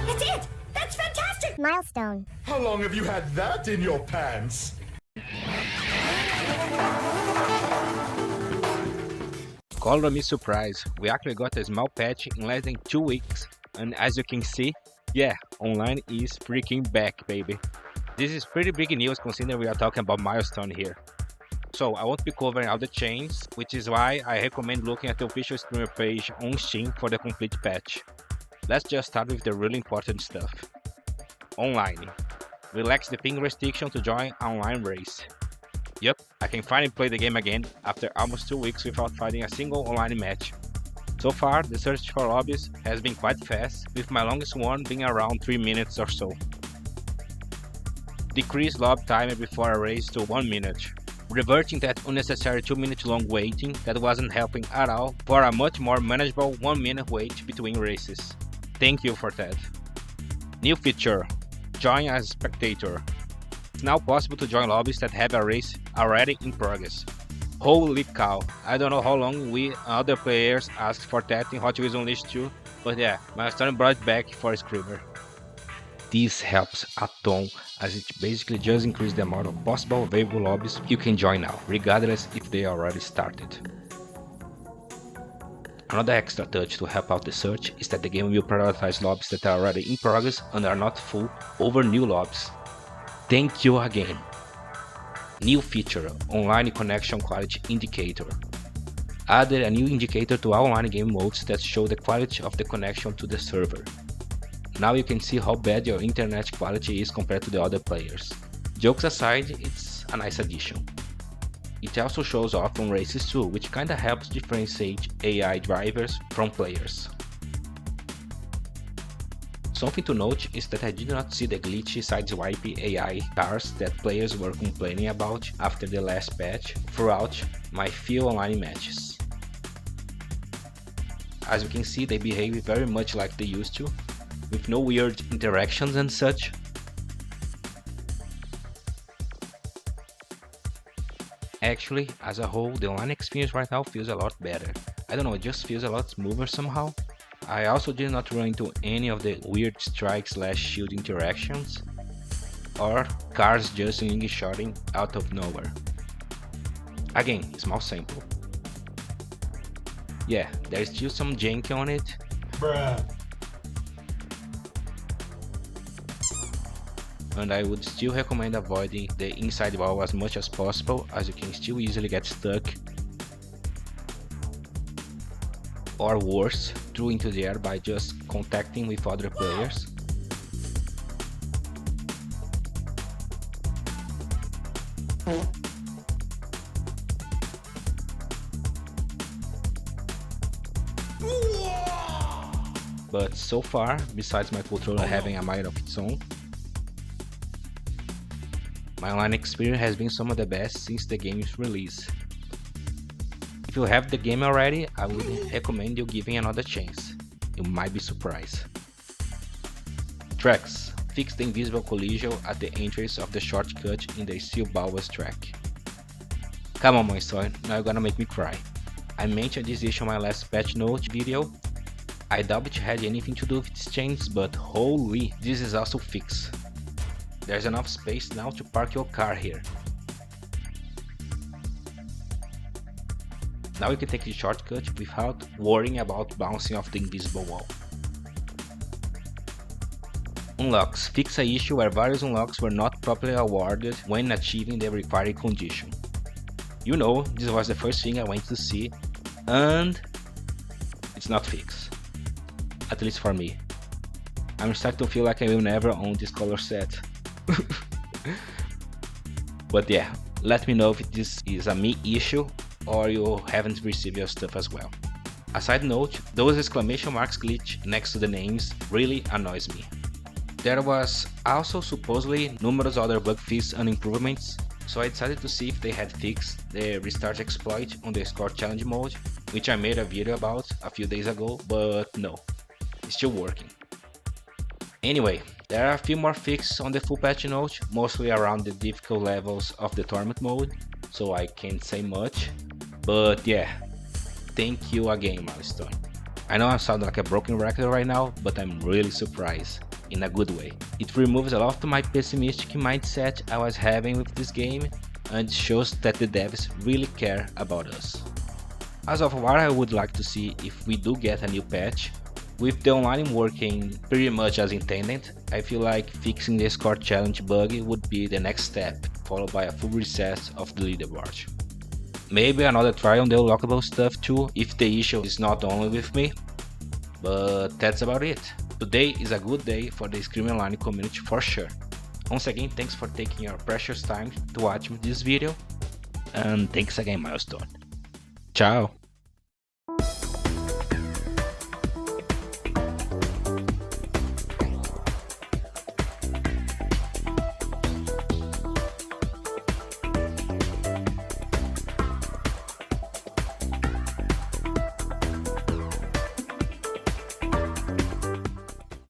That's it! That's fantastic! Milestone. How long have you had that in your pants? Color me surprised, we actually got a small patch in less than 2 weeks, and as you can see, yeah, online is freaking back, baby. This is pretty big news considering we are talking about Milestone here. So I won't be covering all the chains, which is why I recommend looking at the official streamer page on Steam for the complete patch. Let's just start with the really important stuff. Online. Relax the ping restriction to join online race. Yup, I can finally play the game again after almost 2 weeks without finding a single online match. So far, the search for lobbies has been quite fast, with my longest one being around 3 minutes or so. Decrease lobby timer before a race to 1 minute, reverting that unnecessary 2-minute long waiting that wasn't helping at all for a much more manageable 1-minute wait between races. Thank you for that. New feature, join as spectator. It's now possible to join lobbies that have a race already in progress. Holy cow, I don't know how long we other players asked for that in Hot Wheels Unleashed 2, but yeah, Milestone brought it back for Screamer. This helps a ton as it basically just increases the amount of possible available lobbies you can join now, regardless if they already started. Another extra touch to help out the search is that the game will prioritize lobbies that are already in progress and are not full over new lobbies. Thank you again. New feature, online connection quality indicator. Added a new indicator to our online game modes that show the quality of the connection to the server. Now you can see how bad your internet quality is compared to the other players. Jokes aside, it's a nice addition. It also shows off on races too, which kinda helps differentiate AI drivers from players. Something to note is that I did not see the glitchy sideswipe AI cars that players were complaining about after the last patch throughout my few online matches. As you can see, they behave very much like they used to, with no weird interactions and such. Actually, as a whole, the online experience right now feels a lot better. I don't know, it just feels a lot smoother somehow. I also did not run into any of the weird strike/shield interactions, or cars just shooting out of nowhere. Again, small sample. Yeah, there's still some jank on it. Bruh. And I would still recommend avoiding the inside wall as much as possible, as you can still easily get stuck, or worse, through into the air by just contacting with other players. But so far, besides my controller having a mind of its own, my online experience has been some of the best since the game's release. If you have the game already, I would recommend you giving another chance. You might be surprised. Tracks. Fix the invisible collision at the entrance of the shortcut in the Steel Bowers track. Come on Milestone, now you're gonna make me cry. I mentioned this issue in my last patch note video. I doubt it had anything to do with these chains, but holy, this is also fixed. There's enough space now to park your car here. Now you can take the shortcut without worrying about bouncing off the invisible wall. Unlocks. Fix a issue where various unlocks were not properly awarded when achieving the required condition. You know, this was the first thing I went to see, and it's not fixed. At least for me. I'm starting to feel like I will never own this color set. But yeah, let me know if this is a me issue or you haven't received your stuff as well. A side note, those exclamation marks glitch next to the names really annoys me. There was also supposedly numerous other bug fixes and improvements, so I decided to see if they had fixed the restart exploit on the score challenge mode, which I made a video about a few days ago, but no, it's still working. Anyway, there are a few more fixes on the full patch note, mostly around the difficult levels of the tournament mode, so I can't say much, but yeah, thank you again Milestone. I know I sound like a broken record right now, but I'm really surprised. in a good way. It removes a lot of my pessimistic mindset I was having with this game and shows that the devs really care about us. As of what I would like to see if we do get a new patch, with the online working pretty much as intended, I feel like fixing the score challenge bug would be the next step, followed by a full reset of the leaderboard. Maybe another try on the unlockable stuff too, if the issue is not only with me. But that's about it. Today is a good day for the extremelly community for sure. Once again, thanks for taking your precious time to watch this video, and thanks again, Milestone. Ciao!